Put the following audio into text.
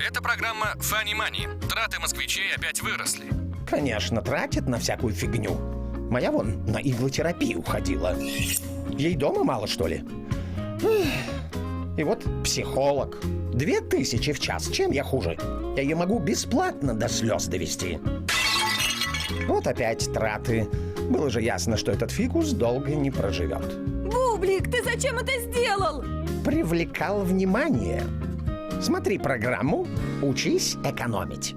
Это программа Funny Money. Траты москвичей опять выросли. Конечно, тратит на всякую фигню. Моя вон на иглотерапию ходила. Ей дома мало, что ли? И вот психолог. 2000 в час. Чем я хуже? Я ее могу бесплатно до слез довести. Вот опять траты. Было же ясно, что этот фикус долго не проживет. Бублик, ты зачем это сделал? Привлекал внимание. Смотри программу «Учись экономить».